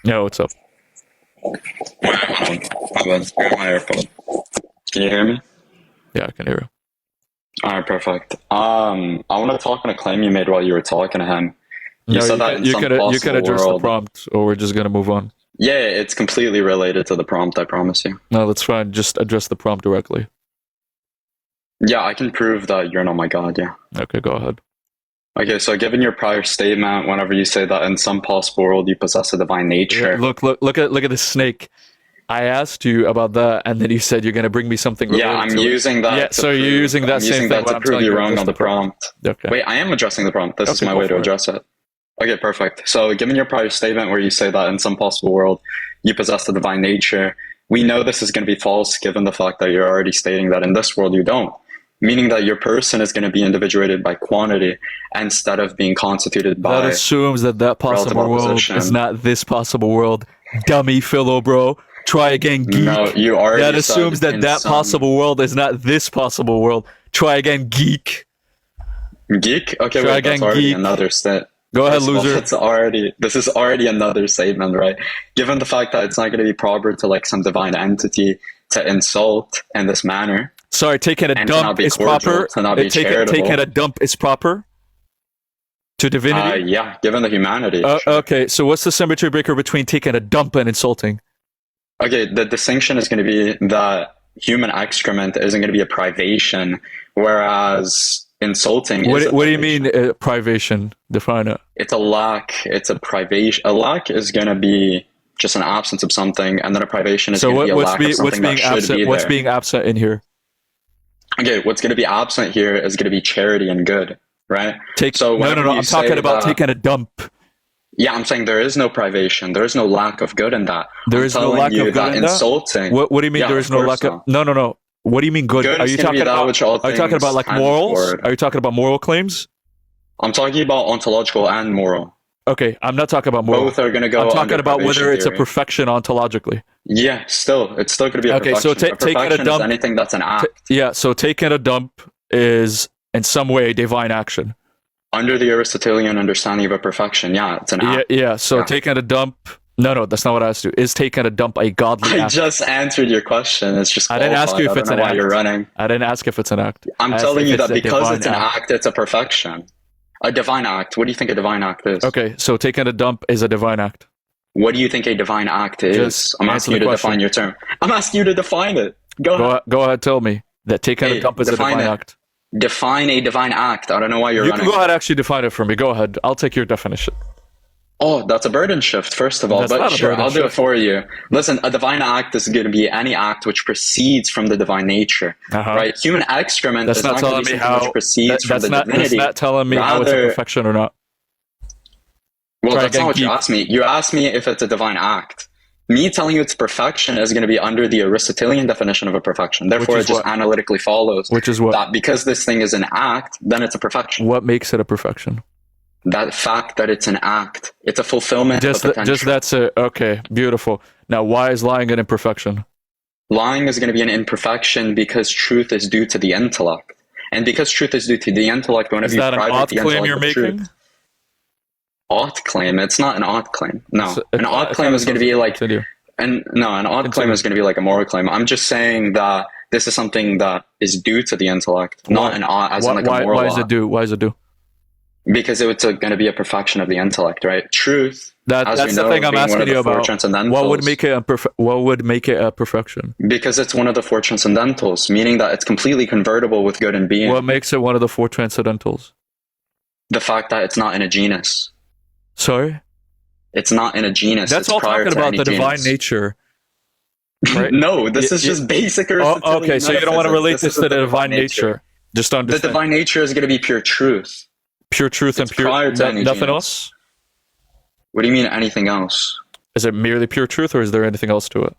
Yeah, what's up? My bad. Grab my AirPod. Can you hear me? Yeah, I can hear you. All right, perfect. I want to talk on a claim you made while you were talking to him. You No, said you that can in you some can you can possible address the world. prompt, or we're just gonna move on. Yeah, it's completely related to the prompt, I promise you. No, that's fine. Just address the prompt directly. Yeah, I can prove that you're not my god, yeah. Okay, go ahead. Okay, so given your prior statement, whenever you say that in some possible world you possess a divine nature. Look at the snake. I asked you about that, and then you said you're gonna bring me something Yeah, related I'm to it. using Yeah, that to so you're prove using that I'm same using thing that when to I'm prove telling you you wrong address on the the prompt. prompt. Okay. Wait, I am addressing the prompt. This is Okay, my go way to for it. address it. Okay, perfect. So, given your prior statement where you say that in some possible world you possess the divine nature, we know this is going to be false given the fact that you're already stating that in this world you don't. Meaning that your person is going to be individuated by quantity instead of being constituted That by assumes that relative possible world is opposition. not this possible world. Dummy Philo, bro. Try again, No, geek. you That already assumes said in that some possible world is not this possible world. Try again, geek. geek. Okay, Try wait, that's again, already geek. another stat. Go ahead, First of all, loser. this is already another statement, right? Given the fact that it's not going to be proper to like some divine entity to insult in this manner Sorry, taking a and to not dump be is cordial, proper. to not be Taking a charitable. dump is proper to divinity. Yeah, given the humanity, sure. Okay, so what's the symmetry breaker between taking a dump and insulting? Okay, the distinction is going to be that human excrement isn't going to be a privation, whereas insulting is a What do you mean privation. privation? Define it. It's a lack. It's a privation. A lack is going to be just an absence of something, and then a privation is So going to be a lack of what's something that being should absent? be What's there. being absent in here? Okay, what's going to be absent here is going to be charity and good, right? So whenever No. you I'm talking say about that, taking a dump. yeah, I'm saying there is no privation, there is no lack of good in that. There I'm is no telling lack you of good that in that. insulting, What do you mean yeah, there of is no course lack of? not. No. What do you mean good? Good is going to be that which all Are you talking about things like tend morals? toward. Are you talking about moral claims? I'm talking about ontological and moral. Okay, I'm not talking about moral. Both are going to I'm go talking under about privation whether it's a theory. perfection ontologically. Yeah, still, it's still going to be a Okay, so perfection. A taking a perfection is dump. anything that's an act. Yeah, so taking a dump is in some way a divine action. Under the Aristotelian understanding of a perfection, yeah, it's an act. Yeah. So Yeah. taking a dump. No, that's not what I asked you. Is taking a dump a godly I act? just answered your question. It's just I didn't ask you qualified. if I don't it's know an why act. you're running. I didn't ask if it's an act. I'm I asked telling if you it's that a because divine it's an act, it's a perfection. A divine act. What do you think a divine act is? Okay, so taking a dump is a divine act. What do you think a divine act is? Just I'm answer asking you the to question. define your term. I'm asking you to define it. Go ahead. Go ahead, tell me that taking a Hey, dump is a define divine it. act. Define a divine act. I don't know why you're You can running. go ahead and actually define it for me. Go ahead. I'll take your definition. Oh, that's a burden shift, first of all. That's But not a sure, burden I'll do it shift. for you. Listen, a divine act is going to be any act which proceeds from the divine nature, right? Human excrement That's is not not going telling to be me something which how. proceeds from That's the not. That's divinity. not telling me how it's a Rather, perfection or not. well, Try that's again, not what you geek. asked me. You asked me if it's a divine act. Me telling you it's perfection is going to be under the Aristotelian definition of a perfection. Therefore, is it just what? analytically follows Which is what? that because this thing is an act, then it's a perfection. What makes it a perfection? That fact that it's an act, it's a fulfillment of a potential. Just that's it. Okay, beautiful. Now, why is lying an imperfection? Lying is going to be an imperfection because truth is due to the intellect. And because truth is due to the intellect, whenever Is you that an private odd the claim intellect you're of making? truth, ought claim, it's not an ought claim. No. So, An ought claim is going to be like, continue. an ought claim Continue. is going to be like a moral claim. I'm just saying that this is something that is due to the intellect, not an ought as in like a moral Why is it ought. due? Why is it due? Because it's going to be a perfection of the intellect, right? Truth, as we That's know, the thing I'm being one asking of you the four about. transcendentals. What would make it a perfection? Because it's one of the four transcendentals, meaning that it's completely convertible with good and being. What makes it one of the four transcendentals? The fact that it's not in a genus. Sorry? It's not in a genus. That's it's all prior talking to about any the divine genus. nature. Right? No, this is just basic Aristotelian okay, so you don't want to relate this to the divine nature. Just The understand. divine nature is going to be pure truth. Pure truth and It's pure prior to any nothing genus. else? What do you mean anything else? Is it merely pure truth or is there anything else to it?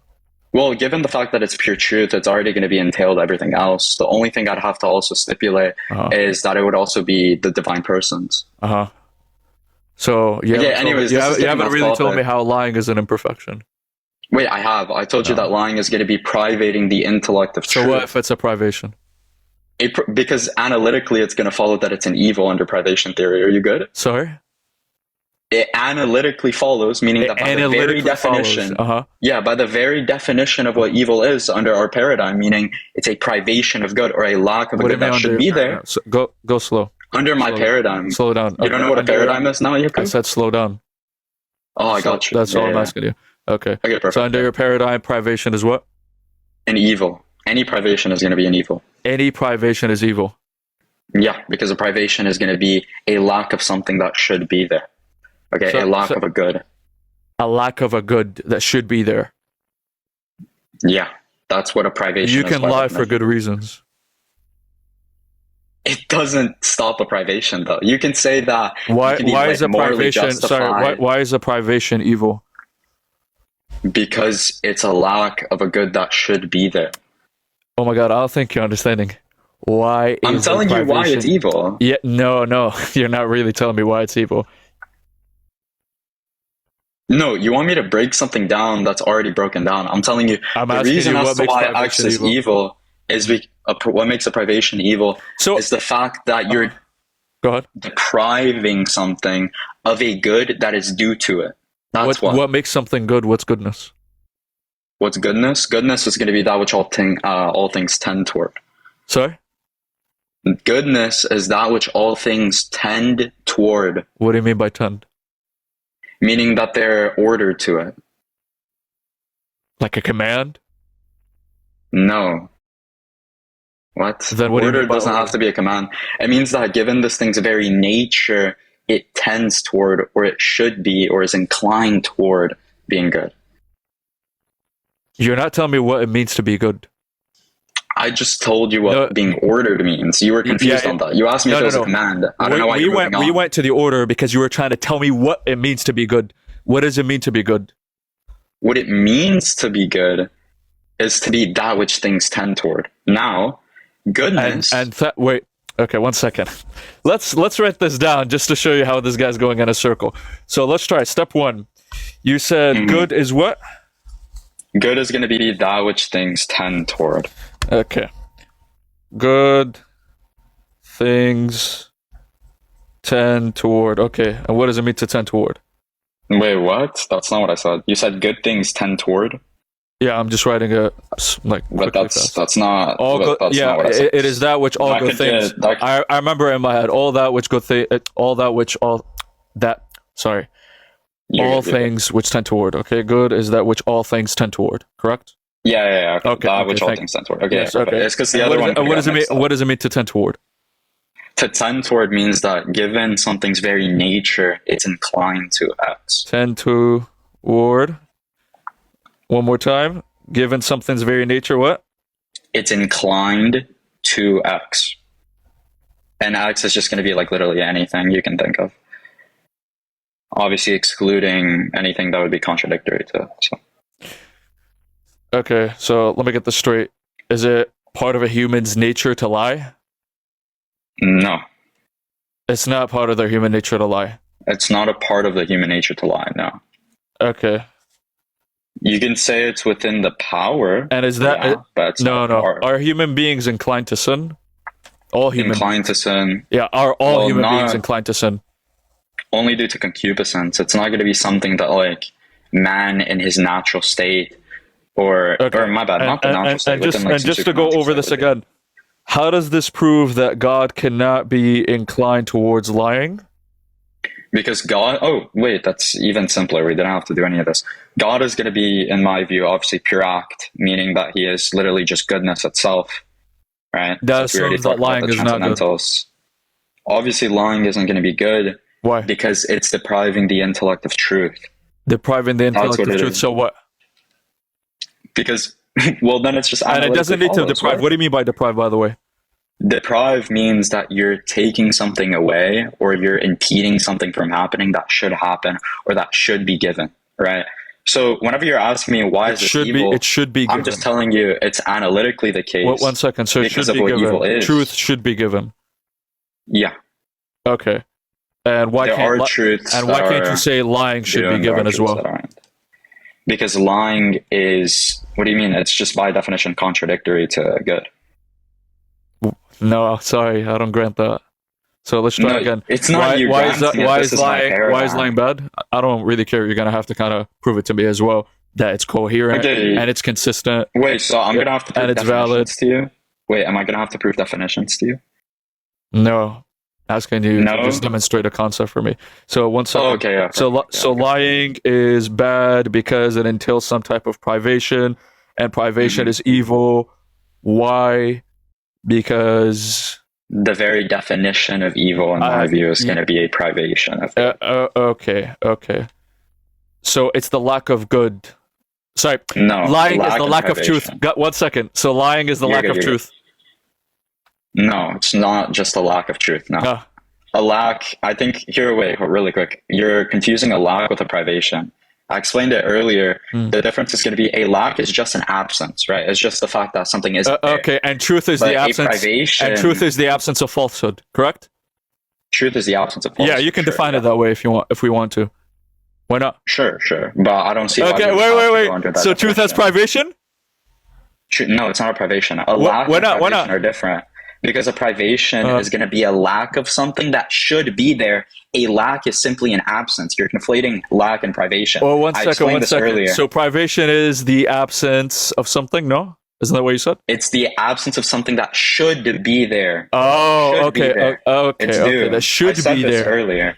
Well, given the fact that it's pure truth, it's already going to be entailed everything else. The only thing I'd have to also stipulate is that it would also be the divine persons. So you Okay, haven't, anyways, you this is haven't, you getting haven't off really told topic. me how lying is an imperfection. Wait, I have. I told you that lying is going to be privating the intellect of So truth. what if it's a privation? Because analytically, it's going to follow that it's an evil under privation theory. Are you good? Sorry? it analytically follows, meaning that by the very definition, by the very definition of what evil is under our paradigm, meaning it's a privation of good or a lack of a good that should be there. So go slow. Under my paradigm. Slow down. You don't know what a paradigm is now, Yaku? I said slow down. Oh, I got you. That's all I'm asking you. Okay. Perfect. So under your paradigm, privation is what? An evil. Any privation is going to be an evil. Any privation is evil. Yeah, because a privation is going to be a lack of something that should be there. Okay, a lack of a good. A lack of a good that should be there. Yeah, that's what a privation is. You can lie for good reasons. It doesn't stop a privation, though. You can say that. Why is a privation? Sorry, why is a privation evil? Because it's a lack of a good that should be there. Oh my God, I don't think you're understanding. Why? I'm telling you why it's evil. Yeah, no, you're not really telling me why it's evil. No, you want me to break something down that's already broken down. I'm telling you, the reason as to why X is evil is what makes a privation evil is the fact that you're depriving something of a good that is due to it. That's what makes something good. What's goodness? What's goodness? Goodness is going to be that which all things tend toward. Sorry? Goodness is that which all things tend toward. What do you mean by tend? Meaning that they're ordered to it. Like a command? No. What? Then what order doesn't have to be a command. It means that given this thing's very nature, it tends toward, or it should be, or is inclined toward being good. You're not telling me what it means to be good. I just told you what being ordered means. You were confused on that. You asked me if it was a command. I don't know why we went to the order because you were trying to tell me what it means to be good. What does it mean to be good? What it means to be good is to be that which things tend toward. Now, goodness... Wait. Okay, 1 second. Let's write this down just to show you how this guy's going in a circle. So let's try. Step 1. You said good is what? Good is going to be that which things tend toward. Okay. Good things tend toward. Okay. And what does it mean to tend toward? Wait, what? That's not what I said. You said good things tend toward? Yeah, I'm just writing a but that's not all good. Yeah, not what I said. It is that which all good things. I remember in my head all that which good thing, all things which tend toward. Okay, good is that which all things tend toward. Correct? Yeah. Okay. That which all things tend toward. Okay. Yes, okay. It's because the other one. What does it mean? What does it mean to tend toward? To tend toward means that given something's very nature, it's inclined to X. Tend toward. One more time. Given something's very nature, what? It's inclined to X. And X is just going to be like literally anything you can think of. Obviously excluding anything that would be contradictory to it. So. Okay, so let me get this straight. Is it part of a human's nature to lie? No. It's not part of their human nature to lie? It's not a part of the human nature to lie, no. Okay. You can say it's within the power. And is that... No. Are human beings inclined to sin? All human inclined to sin. Yeah, are all human beings inclined to sin? Only due to concupiscence. It's not going to be something that like man in his natural state or my bad, not the natural state. And just to go over this again, how does this prove that God cannot be inclined towards lying? Because God, that's even simpler. We didn't have to do any of this. God is going to be, in my view, obviously pure act, meaning that he is literally just goodness itself, right? That shows that lying is not good. Obviously, lying isn't going to be good. Why? Because it's depriving the intellect of truth. Depriving the intellect of truth, so what? Because, well, then it's just... And it doesn't need to deprive. Right? What do you mean by deprive, by the way? Deprive means that you're taking something away or you're impeding something from happening that should happen or that should be given, right? So whenever you're asking me why is this evil, it should be given. I'm just telling you it's analytically the case. Well, 1 second. So it should be given. Truth should be given. Yeah. Okay. And why can't you say lying should be given as well? Because lying is, what do you mean? It's just by definition contradictory to good. No, sorry, I don't grant that. So let's try again. It's not you granting it. Why This is is my lying bad? I don't really care. You're gonna have to kind of prove it to me as well that it's coherent and it's consistent. Wait, so I'm gonna have to prove and it's definitions valid. to you? Wait, am I gonna have to prove definitions to you? No, asking you No? to just demonstrate a concept for me. So one second. Oh, okay. So lying is bad because it entails some type of privation, and privation is evil. Why? Because the very definition of evil, in my view, is going to be a privation of good. Okay. So it's the lack of good. Sorry. No. Lying is the lack of truth. Got 1 second. So lying is the lack of truth. No, it's not just a lack of truth. No. A lack, I think, wait, really quick. You're confusing a lack with a privation. I explained it earlier. The difference is going to be a lack is just an absence, right? It's just the fact that something isn't there. Okay, and truth is the absence. Privation, and truth is the absence of falsehood, correct? Truth is the absence of falsehood. Yeah, you can define it that way if you want. If we want to, why not? Sure, but I don't see. Okay, wait. So truth has privation? No, it's not a privation. A lack and privation are different. Because a privation is going to be a lack of something that should be there. A lack is simply an absence. You're conflating lack and privation. Well, one second. Earlier. So privation is the absence of something, no? Isn't that what you said? It's the absence of something that should be there. Oh, okay. Okay. That should be there. Earlier.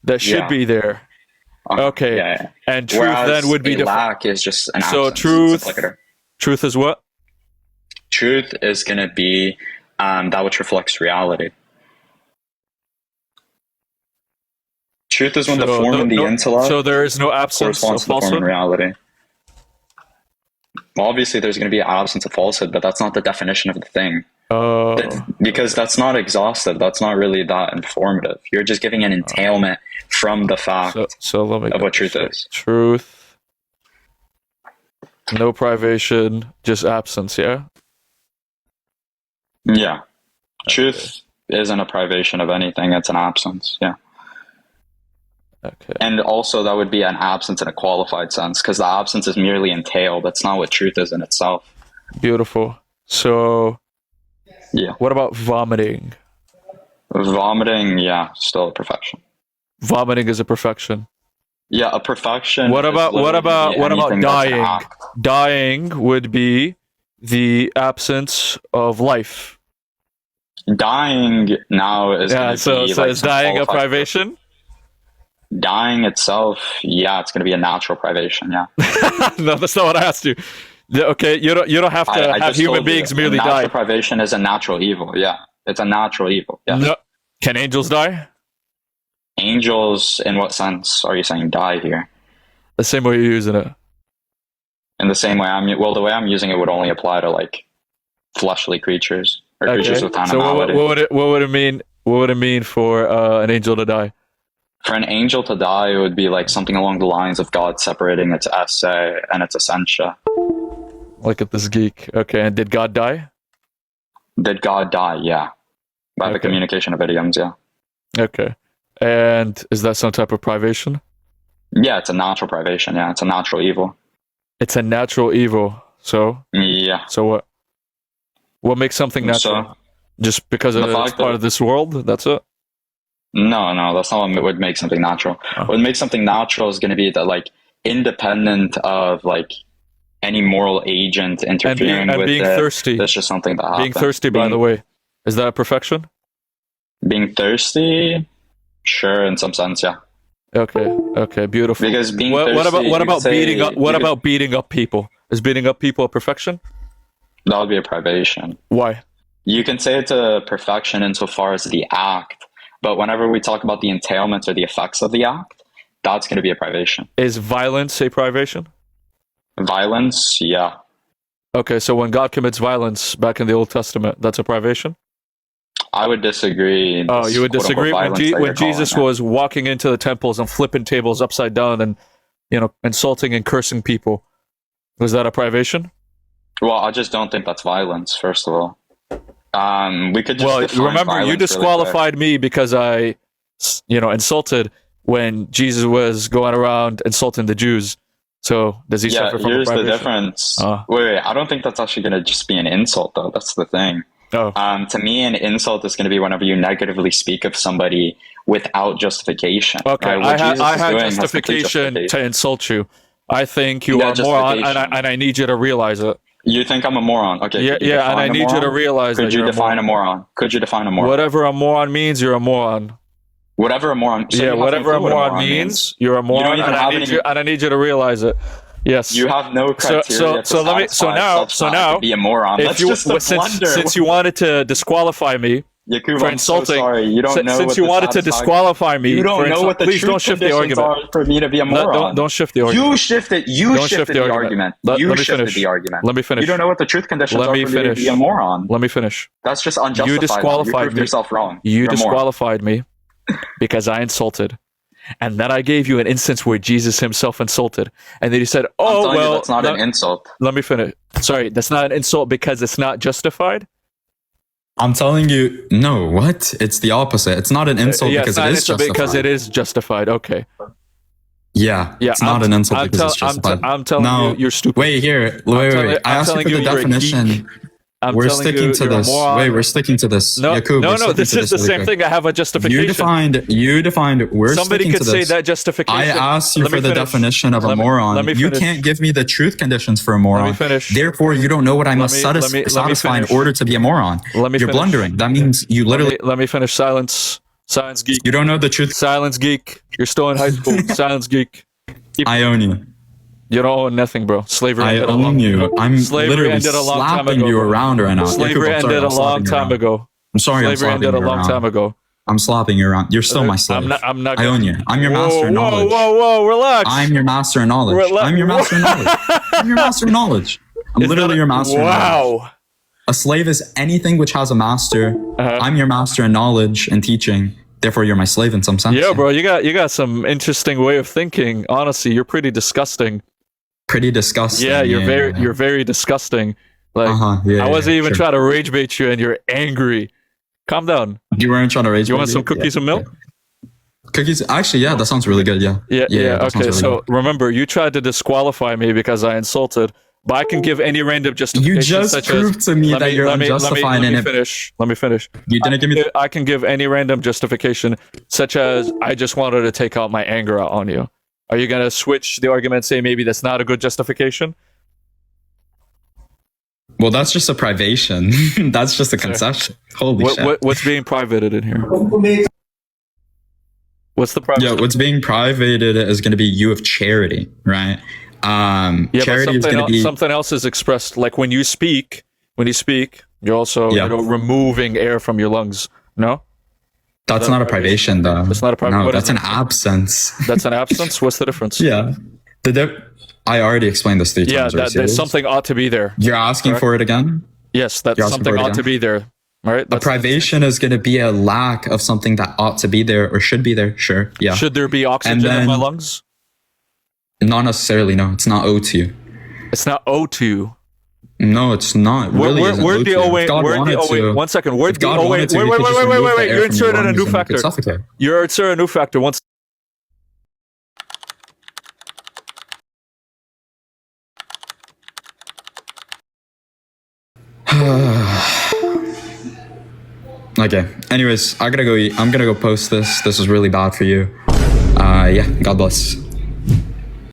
That should be there. Okay. Yeah. And truth then would be lack is just an absence. So truth is what? Truth is going to be that which reflects reality. Truth is when the form and the intellect. So there is no absence of falsehood. Reality. Well, obviously, there's going to be an absence of falsehood, but that's not the definition of the thing. Because that's not exhaustive. That's not really that informative. You're just giving an entailment from the fact of what truth is. Truth, no privation, just absence. Yeah. Yeah. Truth isn't a privation of anything. It's an absence. Yeah. Okay. And also that would be an absence in a qualified sense because the absence is merely entailed. That's not what truth is in itself. Beautiful. So, yeah. What about vomiting? Vomiting, yeah, still a perfection. Vomiting is a perfection. Yeah, a perfection. What about dying? Dying would be the absence of life. Dying now is so is dying a privation? Dying itself, yeah, it's going to be a natural privation. Yeah. No, that's not what I asked you. Okay, you don't have to have human beings merely die. Natural privation is a natural evil. Yeah, it's a natural evil. Yeah. No. Can angels die? Angels, in what sense are you saying die here? The same way you're using it. In the same way the way I'm using it would only apply to like fleshly creatures or creatures with animality. So what would it mean? What would it mean for an angel to die? For an angel to die, it would be like something along the lines of God separating its esse and its essentia. Look at this geek. Okay, and did God die? Did God die? Yeah, by the communication of idioms. Yeah. Okay, and is that some type of privation? Yeah, it's a natural privation. Yeah, it's a natural evil. It's a natural evil. So yeah. So what? What makes something natural? Just because it's part of this world? That's it? No, that's not what would make something natural. What would make something natural is going to be that, like, independent of like any moral agent interfering with being it. Thirsty. That's just something that happens. Being thirsty, by the way, is that a perfection? Being thirsty, sure, in some sense, yeah. Okay, beautiful. Because being thirsty, what about beating up? What about beating up people? Is beating up people a perfection? That would be a privation. Why? You can say it's a perfection insofar as the act, but whenever we talk about the entailments or the effects of the act, that's going to be a privation. Is violence a privation? Violence, yeah. Okay, so when God commits violence back in the Old Testament, that's a privation? I would disagree. Oh, you would disagree? When Jesus was walking into the temples and flipping tables upside down and, insulting and cursing people, was that a privation? Well, I just don't think that's violence, first of all. We could just remember, you disqualified me because I, insulted when Jesus was going around insulting the Jews. So does he suffer from a privation? Here's the difference. Wait, I don't think that's actually going to just be an insult, though. That's the thing. No. To me, an insult is going to be whenever you negatively speak of somebody without justification. Okay, right? What Jesus I is had doing has complete justification to justification. insult you. I think you You are a got moron, justification. and I need you to realize it. You think I'm a moron? Okay. Yeah, Could you yeah, and I define a need you to moron? realize that Could you you're define a moron? Could you define a moron? Whatever a moron means, you're a moron. Whatever a moron. So Yeah, you have whatever no a clue what moron means, you're a You don't moron, even and have I need you to realize it. Yes. You have no criteria so let me. So now, to be a moron. if That's you just a blunder. since you wanted to disqualify me Yakub, for I'm so insulting, sorry. You don't know since what you the wanted to satisfying- disqualify me, You don't for know what the please truth don't shift the conditions argument. are for me to be a moron. Don't shift the argument. You shifted. You Don't shifted shift the argument. Let me shifted finish. the argument. Let me finish. You don't know what the truth conditions Let are me for me to finish. be a moron. Let me finish. That's just unjustified. You disqualified You proved me. yourself wrong. You You're a moron. disqualified me because I insulted. And then I gave you an instance where Jesus himself insulted. And then you said, I'm oh, telling well. you that's not an insult. Let me finish. Sorry, that's not an insult because it's not justified? I'm telling you, no, what? It's the opposite. It's not an insult Yeah, because it's not it an is insult justified. because it is justified. Okay. Yeah, it's not an insult because it's justified. I'm telling no, you, you're stupid. Wait, here. Wait. I asked you for the definition. We're sticking to this. Wait, we're sticking to this. No, Yakub, no, this is the same thing. I have a justification. You defined, we're Somebody sticking could to say this. that justification. I asked you Let for me the finish. definition of a moron. let me You finish. can't give me the truth conditions for a moron. Let me finish. Therefore, you don't know what I must me satisfy in finish. order to be a moron. Let me You're finish. blundering. That means you literally... Let me finish. Silence geek. You don't know the truth. Silence geek. You're still in high school. Silence geek. I own you. You don't own nothing, bro. Slavery I ended a own long you. I'm Slavery literally ended a long time slapping ago, you bro. around right now. Slavery Yakub, I'm sorry, ended a I'm long slapping you time around. ago. I'm sorry, I'm Slavery slapping ended a you long around. time ago. I'm slapping you around. You're still my slave. I'm not I own you. I'm your master of knowledge. Whoa, relax. I'm your master of knowledge. I'm your master of knowledge. I'm your master of knowledge. I'm literally your master of knowledge. Wow. A slave is anything which has a master. I'm your master in knowledge and teaching. Therefore, you're my slave in some sense. Yeah, bro, you got some interesting way of thinking. Honestly, you're pretty disgusting. Pretty disgusting. Yeah, you're very disgusting. Like I wasn't even trying to rage bait you, and you're angry. Calm down. You weren't trying to rage. You want some cookies and milk? Cookies? Actually, yeah, that sounds really good. Yeah. Yeah. that sounds Okay, really so good. remember, you tried to disqualify me because I insulted, but I can give any random justification. You just such proved as, to me let that you're unjustified in it. Let me finish. You didn't give me. I can give any random justification, such as I just wanted to take out my anger out on you. Are you gonna switch the argument, say maybe that's not a good justification? Well, that's just a privation. That's just a concession. Holy shit. What's being privated in here? What's the private? Yeah, what's being privated is going to be you of charity, right? Charity is going to be something else is expressed. Like when you speak, you're also removing air from your lungs. No, that's not a privation, though. That's not a privation. No, that's an absence. That's an absence. What's the difference? Yeah, I already explained this 3 times. Yeah, there's something ought to be there. You're asking for it again? Yes, that's something ought to be there. Right? A privation is going to be a lack of something that ought to be there or should be there. Sure. Yeah. Should there be oxygen in my lungs? Not necessarily. No, it's not O2. It's not O2. No, it's not. Really, where'd the O8? One second. Where'd the O8? Wait. You're inserting a new factor. You're inserting a new factor. Once. Okay. Anyways, I gotta go eat. I'm gonna go post this. This is really bad for you. Yeah. God bless.